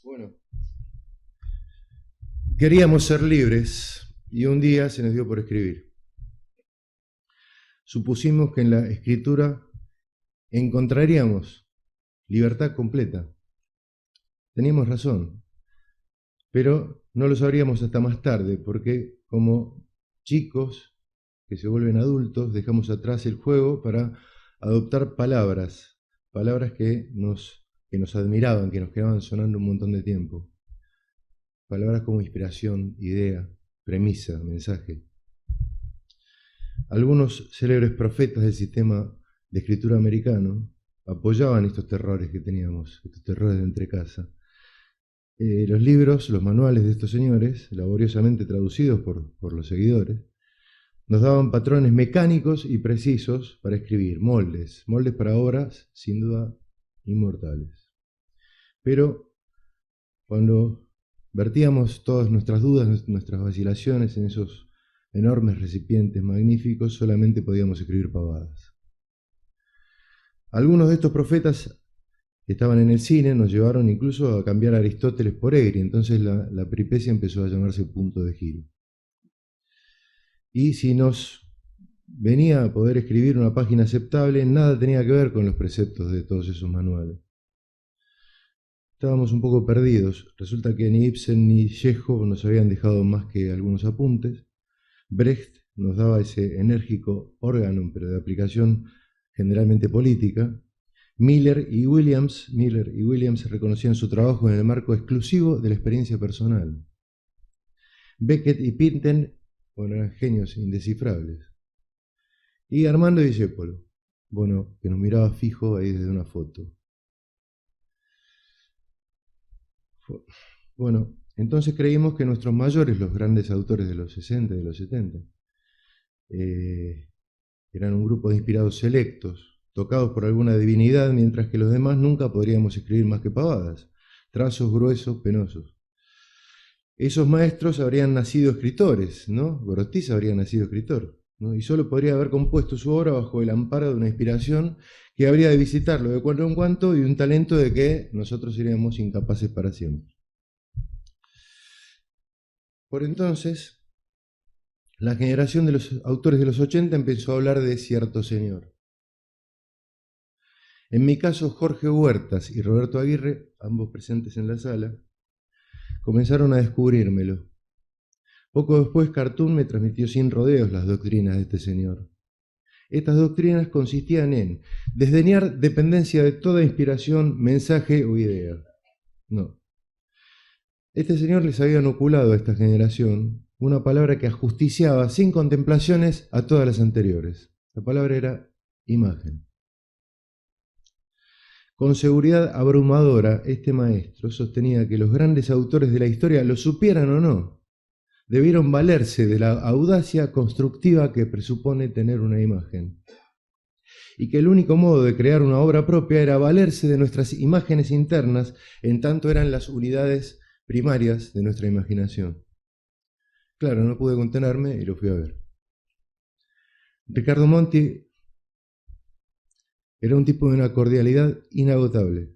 Bueno, queríamos ser libres y un día se nos dio por escribir. Supusimos que en la escritura encontraríamos libertad completa. Teníamos razón, pero no lo sabríamos hasta más tarde, porque como chicos que se vuelven adultos, dejamos atrás el juego para adoptar palabras que nos admiraban, que nos quedaban sonando un montón de tiempo. Palabras como inspiración, idea, premisa, mensaje. Algunos célebres profetas del sistema de escritura americano apoyaban estos terrores que teníamos, estos terrores de entrecasa. Los libros, los manuales de estos señores, laboriosamente traducidos por los seguidores, nos daban patrones mecánicos y precisos para escribir, moldes para obras sin duda inmortales. Pero cuando vertíamos todas nuestras dudas, nuestras vacilaciones en esos enormes recipientes magníficos, solamente podíamos escribir pavadas. Algunos de estos profetas que estaban en el cine nos llevaron incluso a cambiar a Aristóteles por Egri, entonces la peripecia empezó a llamarse punto de giro. Y si nos venía a poder escribir una página aceptable, nada tenía que ver con los preceptos de todos esos manuales. Estábamos un poco perdidos. Resulta que ni Ibsen ni Chekhov nos habían dejado más que algunos apuntes. Brecht nos daba ese enérgico órgano, pero de aplicación generalmente política. Miller y Williams reconocían su trabajo en el marco exclusivo de la experiencia personal. Beckett y Pinten, bueno, eran genios indescifrables. Y Armando Discépolo, bueno, que nos miraba fijo ahí desde una foto. Bueno, entonces creímos que nuestros mayores, los grandes autores de los 60 y de los 70, eran un grupo de inspirados selectos, tocados por alguna divinidad, mientras que los demás nunca podríamos escribir más que pavadas, trazos gruesos, penosos. Esos maestros habrían nacido escritores, ¿no? Gorostiza habría nacido escritor, ¿no? Y solo podría haber compuesto su obra bajo el amparo de una inspiración que habría de visitarlo de cuando en cuando y un talento de que nosotros seríamos incapaces para siempre. Por entonces, la generación de los autores de los 80 empezó a hablar de cierto señor. En mi caso, Jorge Huertas y Roberto Aguirre, ambos presentes en la sala, comenzaron a descubrírmelo. Poco después, Cartoon me transmitió sin rodeos las doctrinas de este señor. Estas doctrinas consistían en desdeñar dependencia de toda inspiración, mensaje o idea. No. Este señor les había inoculado a esta generación una palabra que ajusticiaba sin contemplaciones a todas las anteriores. La palabra era imagen. Con seguridad abrumadora, este maestro sostenía que los grandes autores de la historia, lo supieran o no, debieron valerse de la audacia constructiva que presupone tener una imagen. Y que el único modo de crear una obra propia era valerse de nuestras imágenes internas, en tanto eran las unidades primarias de nuestra imaginación. Claro, no pude contenerme y lo fui a ver. Ricardo Monti era un tipo de una cordialidad inagotable,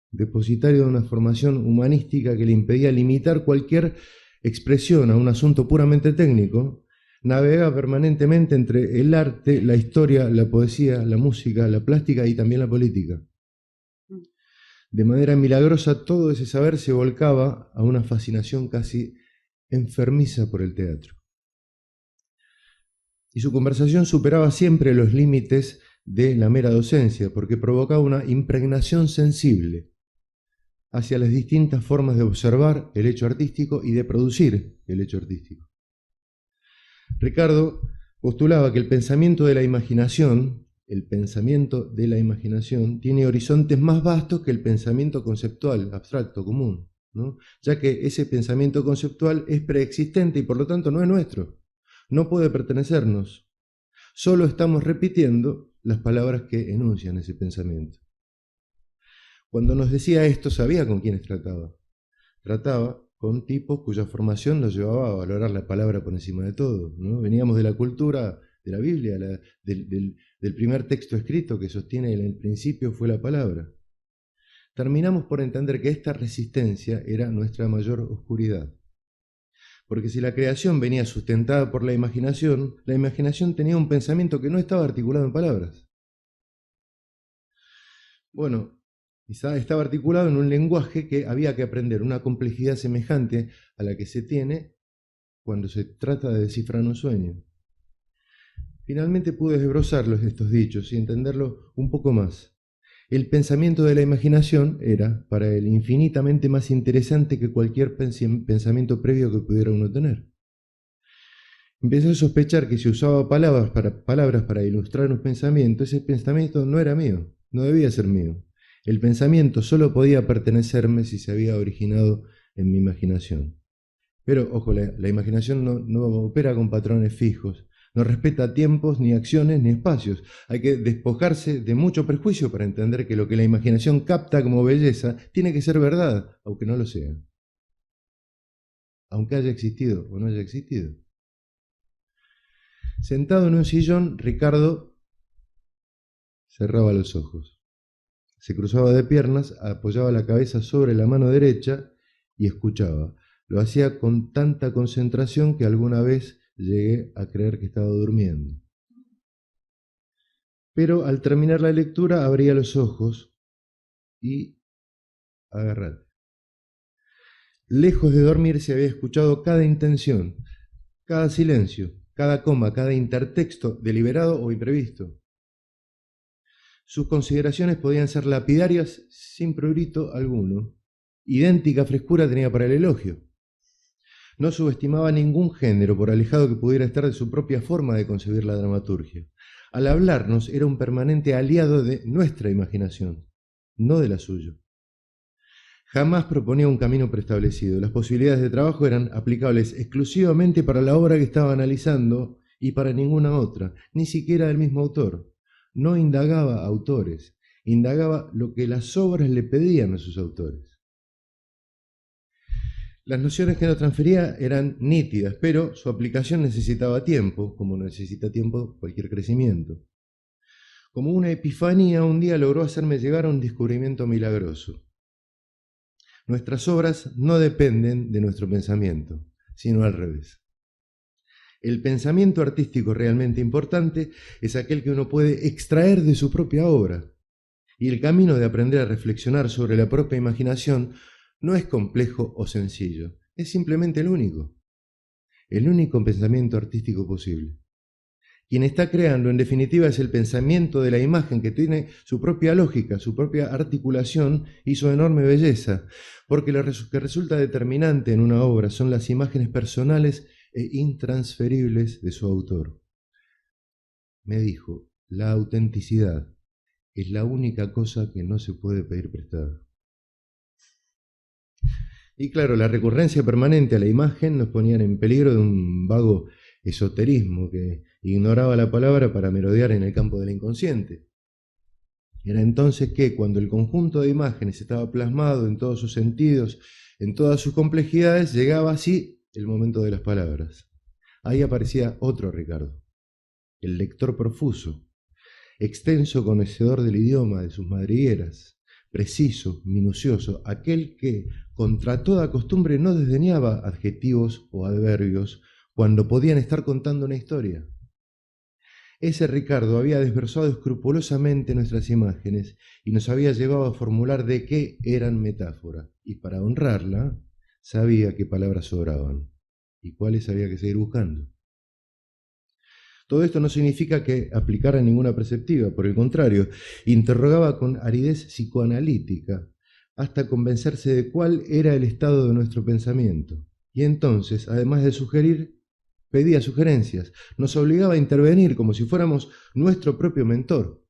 depositario de una formación humanística que le impedía limitar cualquier expresión a un asunto puramente técnico. Navegaba permanentemente entre el arte, la historia, la poesía, la música, la plástica y también la política. De manera milagrosa, todo ese saber se volcaba a una fascinación casi enfermiza por el teatro. Y su conversación superaba siempre los límites de la mera docencia, porque provocaba una impregnación sensible hacia las distintas formas de observar el hecho artístico y de producir el hecho artístico. Ricardo postulaba que el pensamiento de la imaginación tiene horizontes más vastos que el pensamiento conceptual, abstracto, común, ¿no? Ya que ese pensamiento conceptual es preexistente y por lo tanto no es nuestro, no puede pertenecernos. Solo estamos repitiendo las palabras que enuncian ese pensamiento. Cuando nos decía esto, sabía con quiénes trataba. Trataba con tipos cuya formación los llevaba a valorar la palabra por encima de todo, ¿no? Veníamos de la cultura de la Biblia, del primer texto escrito que sostiene el principio fue la palabra. terminamos por entender que esta resistencia era nuestra mayor oscuridad. Porque si la creación venía sustentada por la imaginación tenía un pensamiento que no estaba articulado en palabras. Bueno, quizá estaba articulado en un lenguaje que había que aprender, una complejidad semejante a la que se tiene cuando se trata de descifrar un sueño. Finalmente pude desbrozarlos estos dichos y entenderlo un poco más. El pensamiento de la imaginación era, para él, infinitamente más interesante que cualquier pensamiento previo que pudiera uno tener. Empecé a sospechar que si usaba palabras para ilustrar un pensamiento, ese pensamiento no era mío, no debía ser mío. El pensamiento solo podía pertenecerme si se había originado en mi imaginación. Pero, ojo, la imaginación no opera con patrones fijos, no respeta tiempos, ni acciones, ni espacios. Hay que despojarse de mucho prejuicio para entender que lo que la imaginación capta como belleza tiene que ser verdad, aunque no lo sea. Aunque haya existido o no haya existido. Sentado en un sillón, Ricardo cerraba los ojos. Se cruzaba de piernas, apoyaba la cabeza sobre la mano derecha y escuchaba. Lo hacía con tanta concentración que alguna vez llegué a creer que estaba durmiendo. Pero al terminar la lectura abría los ojos y agarrate. Lejos de dormir se había escuchado cada intención, cada silencio, cada coma, cada intertexto, deliberado o imprevisto. Sus consideraciones podían ser lapidarias sin prurito alguno. Idéntica frescura tenía para el elogio. No subestimaba ningún género, por alejado que pudiera estar de su propia forma de concebir la dramaturgia. Al hablarnos era un permanente aliado de nuestra imaginación, no de la suya. Jamás proponía un camino preestablecido. Las posibilidades de trabajo eran aplicables exclusivamente para la obra que estaba analizando y para ninguna otra, ni siquiera del mismo autor. No indagaba autores, indagaba lo que las obras le pedían a sus autores. Las nociones que nos transfería eran nítidas, pero su aplicación necesitaba tiempo, como necesita tiempo cualquier crecimiento. Como una epifanía, un día logró hacerme llegar a un descubrimiento milagroso. Nuestras obras no dependen de nuestro pensamiento, sino al revés. El pensamiento artístico realmente importante es aquel que uno puede extraer de su propia obra. Y el camino de aprender a reflexionar sobre la propia imaginación no es complejo o sencillo, es simplemente el único pensamiento artístico posible. Quien está creando, en definitiva, es el pensamiento de la imagen que tiene su propia lógica, su propia articulación y su enorme belleza, porque lo que resulta determinante en una obra son las imágenes personales e intransferibles de su autor. Me dijo, la autenticidad es la única cosa que no se puede pedir prestada. Y claro, la recurrencia permanente a la imagen nos ponían en peligro de un vago esoterismo que ignoraba la palabra para merodear en el campo del inconsciente. Era entonces que, cuando el conjunto de imágenes estaba plasmado en todos sus sentidos, en todas sus complejidades, llegaba así el momento de las palabras. Ahí aparecía otro Ricardo, el lector profuso, extenso conocedor del idioma, de sus madrigueras, preciso, minucioso, aquel que, contra toda costumbre, no desdeñaba adjetivos o adverbios cuando podían estar contando una historia. Ese Ricardo había desversado escrupulosamente nuestras imágenes y nos había llevado a formular de qué eran metáfora, y para honrarla sabía qué palabras sobraban y cuáles había que seguir buscando. Todo esto no significa que aplicara ninguna perspectiva, por el contrario, interrogaba con aridez psicoanalítica hasta convencerse de cuál era el estado de nuestro pensamiento. Y entonces, además de sugerir, pedía sugerencias, nos obligaba a intervenir como si fuéramos nuestro propio mentor.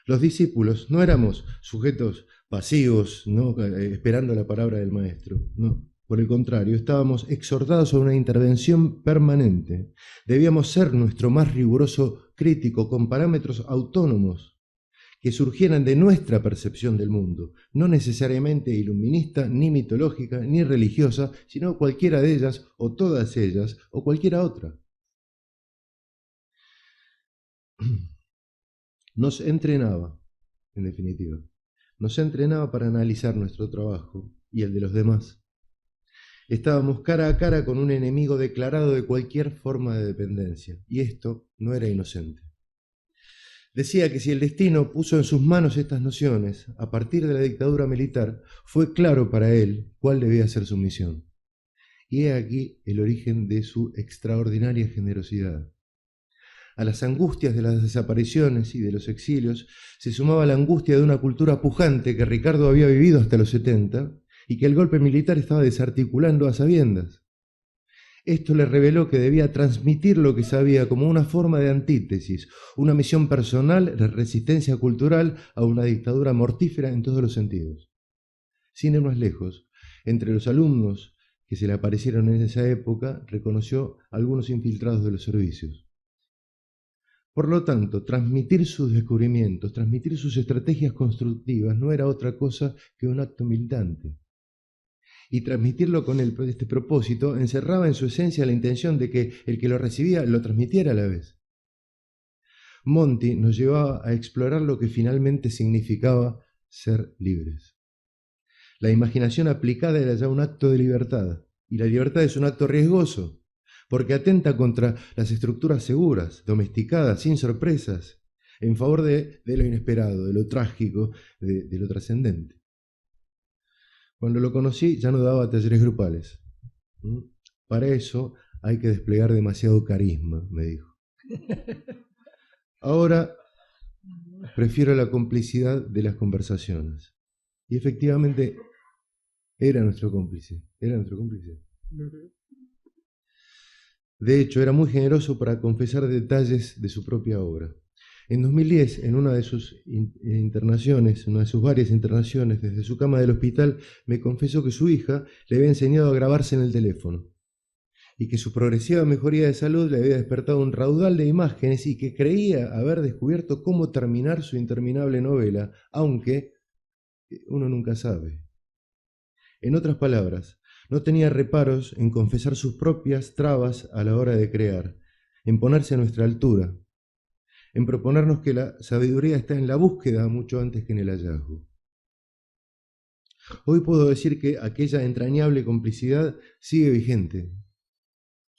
Los discípulos no éramos sujetos pasivos, ¿no? Esperando la palabra del maestro, no. Por el contrario, estábamos exhortados a una intervención permanente. Debíamos ser nuestro más riguroso crítico con parámetros autónomos que surgieran de nuestra percepción del mundo, no necesariamente iluminista, ni mitológica, ni religiosa, sino cualquiera de ellas, o todas ellas, o cualquiera otra. Nos entrenaba, en definitiva. nos entrenaba para analizar nuestro trabajo y el de los demás. Estábamos cara a cara con un enemigo declarado de cualquier forma de dependencia, y esto no era inocente. Decía que si el destino puso en sus manos estas nociones, a partir de la dictadura militar, fue claro para él cuál debía ser su misión. Y he aquí el origen de su extraordinaria generosidad. A las angustias de las desapariciones y de los exilios se sumaba la angustia de una cultura pujante que Ricardo había vivido hasta los 70 y que el golpe militar estaba desarticulando a sabiendas. Esto le reveló que debía transmitir lo que sabía como una forma de antítesis, una misión personal de resistencia cultural a una dictadura mortífera en todos los sentidos. Sin ir más lejos, entre los alumnos que se le aparecieron en esa época, reconoció a algunos infiltrados de los servicios. Por lo tanto, transmitir sus descubrimientos, transmitir sus estrategias constructivas no era otra cosa que un acto militante. Y transmitirlo con este propósito encerraba en su esencia la intención de que el que lo recibía lo transmitiera a la vez. Monti nos llevaba a explorar lo que finalmente significaba ser libres. La imaginación aplicada era ya un acto de libertad, y la libertad es un acto riesgoso, porque atenta contra las estructuras seguras, domesticadas, sin sorpresas, en favor de lo inesperado, de lo trágico, de lo trascendente. Cuando lo conocí ya no daba talleres grupales. Para eso hay que desplegar demasiado carisma, me dijo. Ahora prefiero la complicidad de las conversaciones. Y efectivamente era nuestro cómplice, De hecho, era muy generoso para confesar detalles de su propia obra. En 2010, en una de sus internaciones, una de sus varias internaciones, desde su cama del hospital, me confesó que su hija le había enseñado a grabarse en el teléfono y que su progresiva mejoría de salud le había despertado un raudal de imágenes y que creía haber descubierto cómo terminar su interminable novela, aunque uno nunca sabe. En otras palabras, no tenía reparos en confesar sus propias trabas a la hora de crear, en ponerse a nuestra altura, en proponernos que la sabiduría está en la búsqueda mucho antes que en el hallazgo. Hoy puedo decir que aquella entrañable complicidad sigue vigente.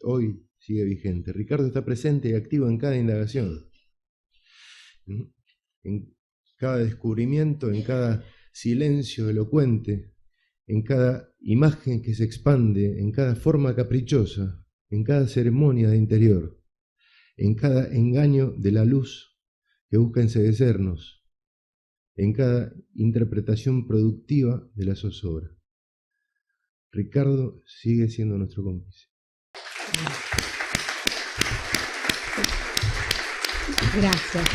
Hoy sigue vigente. Ricardo está presente y activo en cada indagación, en cada descubrimiento, en cada silencio elocuente, en cada imagen que se expande, en cada forma caprichosa, en cada ceremonia de interior, en cada engaño de la luz que busca enceguecernos, en cada interpretación productiva de la zozobra. Ricardo sigue siendo nuestro cómplice. Gracias.